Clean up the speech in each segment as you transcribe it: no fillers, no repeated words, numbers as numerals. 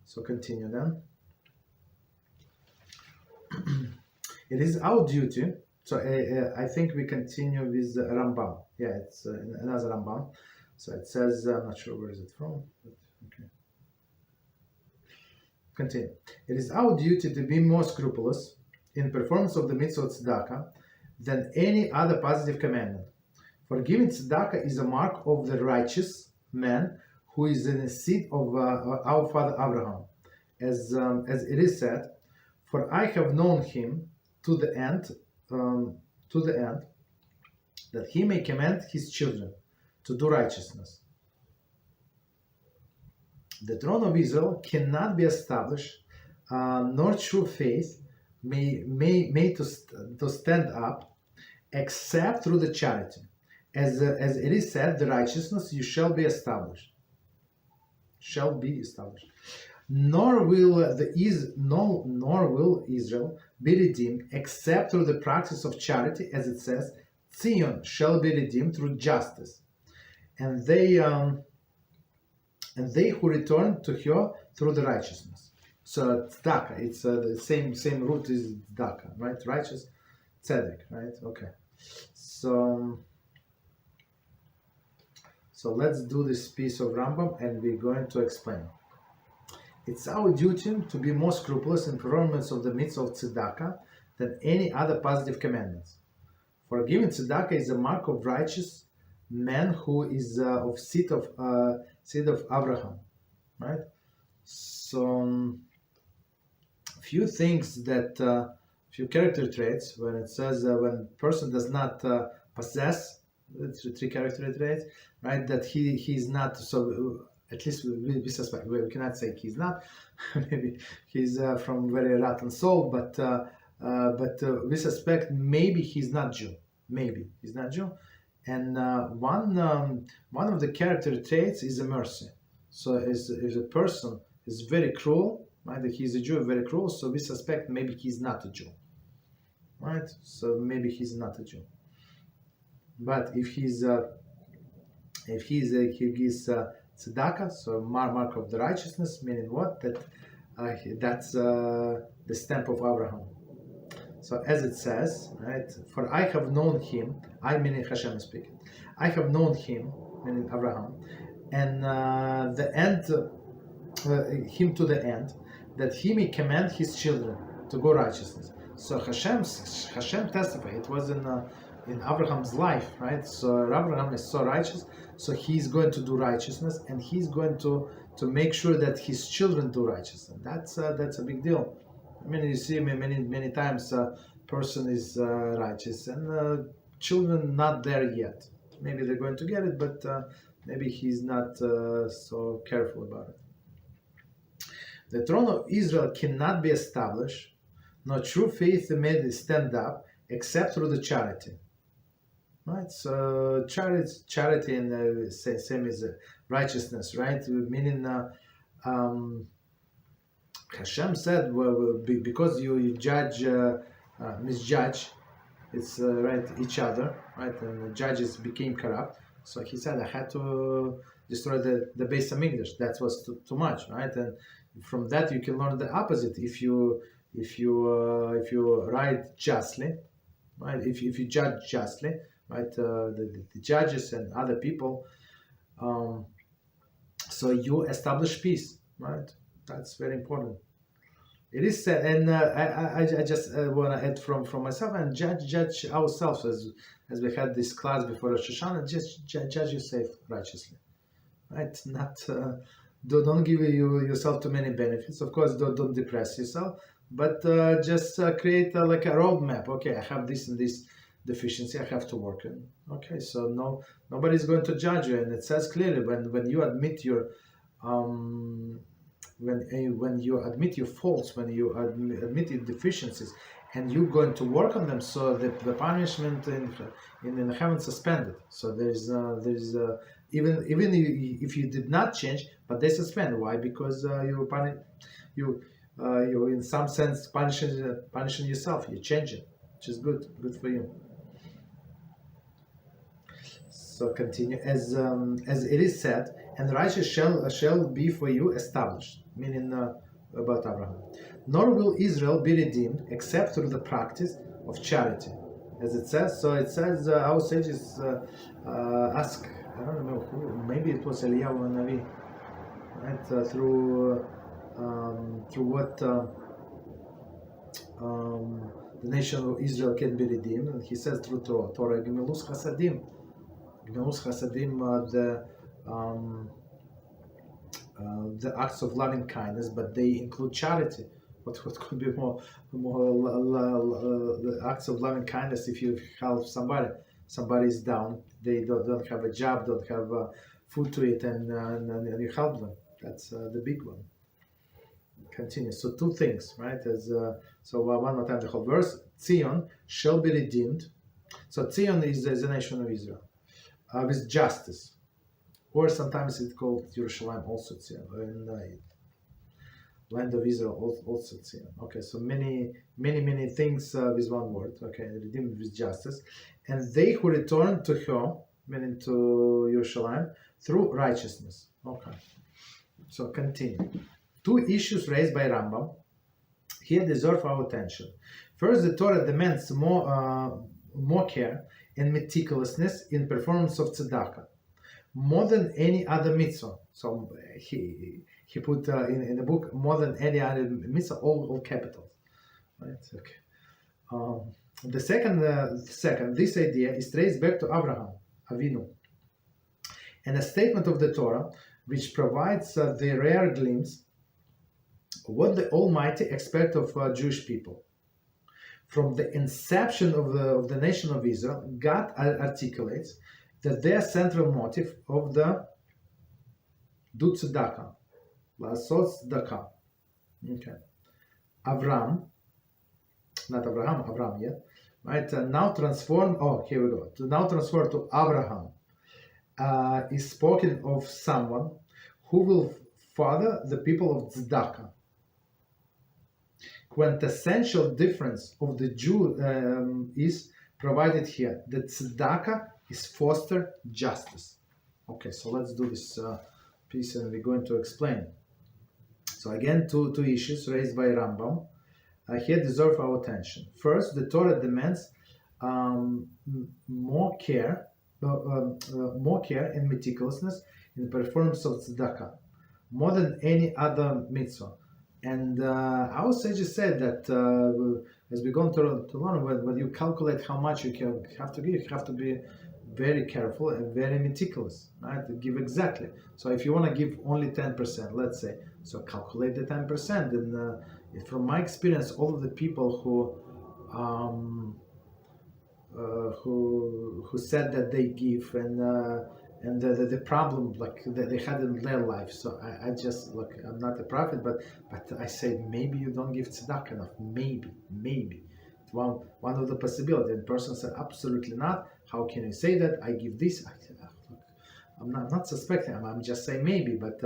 So continue then. It is our duty. So I think we continue with Rambam. Yeah, it's another Rambam. So it says, I'm not sure where is it from, but okay. Continue. It is our duty to be more scrupulous in performance of the Mitzvah of Tzedakah than any other positive commandment. For giving Tzedakah is a mark of the righteous man who is in the seat of our father Abraham. As it is said, for I have known him to the end, that he may command his children to do righteousness. The throne of Israel cannot be established, nor true faith made to stand up, except through the charity. As it is said, the righteousness you shall be established. Shall be established. Nor will Israel be redeemed except through the practice of charity, as it says, Zion shall be redeemed through justice, and they who return to her through the righteousness. So tzedakah, it's the same root as tzedakah, right? Righteous, tzedek, right? Okay. So let's do this piece of Rambam, and we're going to explain. It's our duty to be more scrupulous in performance of the Mitzvah of Tzedakah than any other positive commandments. For giving Tzedakah is a mark of righteous man who is of seed of Abraham, right? So few things that few character traits when it says when person does not possess, it's three character traits, right? That he's not, so at least we suspect, we cannot say he's not. Maybe he's from very rotten soul, but we suspect maybe he's not Jew. Maybe he's not Jew. And one of the character traits is a mercy. So if a person is very cruel, right? He's a Jew, very cruel. So we suspect maybe he's not a Jew, right? So maybe he's not a Jew. But if he gives tzedakah, so mark of the righteousness, meaning what? That's the stamp of Abraham. So as it says, right? For I have known him, I meaning Hashem is speaking. I have known him, meaning Abraham, and the end, him to the end, that he may command his children to go righteousness. So Hashem testified. It was in Abraham's life, right? So Abraham is so righteous, so he's going to do righteousness, and he's going to make sure that his children do righteousness. That's a big deal. I mean, you see many times a person is righteous and children not there yet. Maybe they're going to get it, but maybe he's not so careful about it. The throne of Israel cannot be established, nor true faith made stand up, except through the charity. Right? So charity and same as righteousness, right? Meaning Hashem said, well, because you judge, misjudge, it's right, each other, right? And the judges became corrupt. So he said, I had to destroy the Beis Hamikdash. That was too much, right? And from that you can learn the opposite. If you write justly, right? If you judge justly, right? The judges and other people, so you establish peace, right? That's very important. It is said, and I just want to add from myself and judge ourselves as we had this class before Rosh Hashanah. Just judge yourself righteously, right? Not don't give yourself too many benefits. Of course, don't depress yourself, but just create like a roadmap. Okay, I have this and this deficiency. I have to work on. Okay, so nobody's going to judge you, and it says clearly when you admit your when you admit your faults, when you admit your deficiencies, and you're going to work on them, so the punishment in heaven suspended. So there's even if you did not change, but they suspend. Why? Because you in some sense punishing yourself. You're changing, which is good for you. So continue, as it is said, and righteous shall be for you established, meaning about Abraham. Nor will Israel be redeemed except through the practice of charity, as it says. So it says, our sages ask, I don't know who, maybe it was Eliyahu Navi, right? Through what the nation of Israel can be redeemed, and he says through Torah, Gmelus Chasadim, the acts of loving kindness, but they include charity. What could be more the acts of loving kindness if you help somebody is down, they don't have a job, don't have food to eat, and you help them. That's the big one. Continue. So two things, right? So one more time the whole verse. Zion shall be redeemed. So Zion is the nation of Israel with justice, or sometimes it's called Yerushalayim also Zion, and land of Israel also Zion. Okay, so many things with one word. Okay, redeemed with justice, and they who return to her, meaning to Yerushalayim, through righteousness. Okay, so continue. Two issues raised by Rambam here deserve our attention. First, the Torah demands more care and meticulousness in performance of tzedakah, more than any other mitzvah. So he put in the book more than any other mitzvah, all capitals. Right? Okay. The second, this idea is traced back to Abraham Avinu, and a statement of the Torah which provides the rare glimpse what the Almighty expects of Jewish people. From the inception of the nation of Israel, God articulates that their central motive of the do tzedakah, לעשות tzedakah. Okay. Avram yet, right? Now transform. Oh, here we go. To now transfer to Abraham is spoken of someone who will father the people of tzedakah. Quintessential difference of the Jew is provided here. The tzedakah is foster justice. Okay, so let's do this piece and we're going to explain. So again, two issues raised by Rambam here deserve our attention. First, the Torah demands more care and meticulousness in the performance of tzedakah, more than any other mitzvah. And our sages said that as we go to learn, when you calculate how much you have to give, you have to be very careful and very meticulous, right? To give exactly. So if you want to give only 10%, let's say, so calculate the 10%. And from my experience, all of the people who said that they give and the problem like that they had in their life. So I just look, I'm not a prophet, but I say maybe you don't give tzedakah enough. Maybe it's one of the possibilities. The person said absolutely not. How can you say that? I give this. I'm not suspecting. I'm just saying maybe. But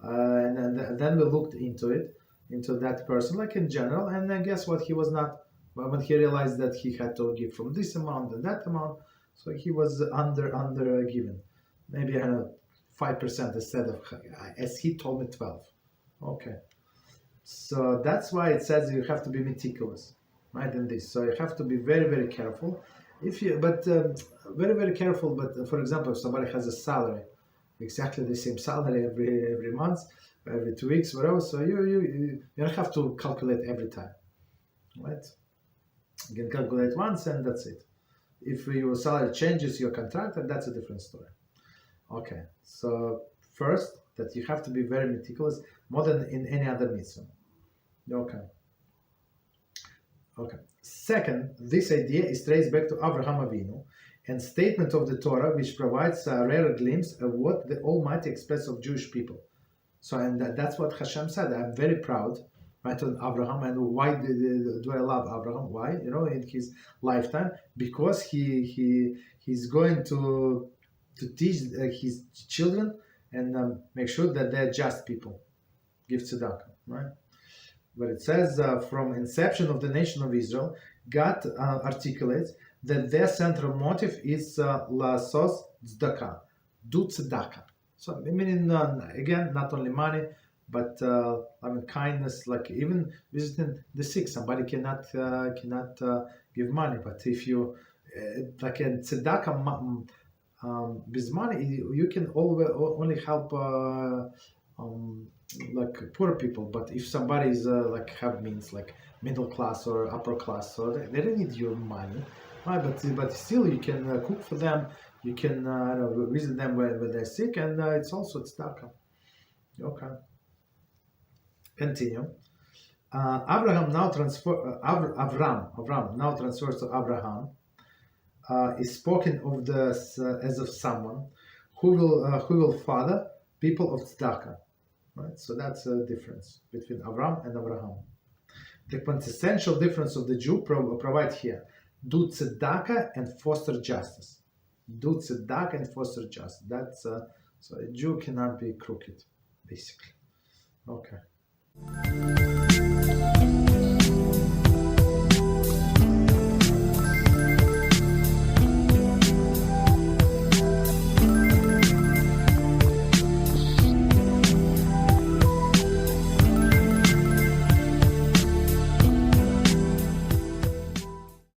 and then we looked into that person, like in general, and then guess what? He was not. When he realized that he had to give from this amount and that amount, so he was under given. Maybe I don't know, 5% instead of, as he told me, 12. Okay, so that's why it says you have to be meticulous, right? In this, so you have to be very, very careful. Very, very careful. But for example, if somebody has a salary, exactly the same salary every month, every 2 weeks, whatever. So you don't have to calculate every time, right? You can calculate once and that's it. If your salary changes your contract, that's a different story. Okay, so first, that you have to be very meticulous, more than in any other mitzvah. Okay. Second, this idea is traced back to Abraham Avinu and statement of the Torah, which provides a rare glimpse of what the Almighty expects of Jewish people. So, and that's what Hashem said. I'm very proud, right, on Abraham. And why do I love Abraham? Why? In his lifetime, because he's going to teach his children and make sure that they're just people. Give tzedakah, right? But it says from inception of the nation of Israel, God articulates that their central motive is לעשות tzedakah. Do tzedakah. So meaning again, not only money, but kindness. Like even visiting the sick, somebody cannot give money, but if you like in tzedakah with money, you can always only help like poor people. But if somebody is like have means, like middle class or upper class, so they don't need your money, right? But still you can cook for them, you can visit them when they're sick, and it's also tzedakah. Okay. Continue. Avram now transfers to Abraham. Is spoken of as of someone who will father people of tzedakah. Right? So that's a difference between Avram and Abraham. The quintessential difference of the Jew provide here: do tzedakah and foster justice. Do tzedakah and foster justice. That's so a Jew cannot be crooked, basically. Okay.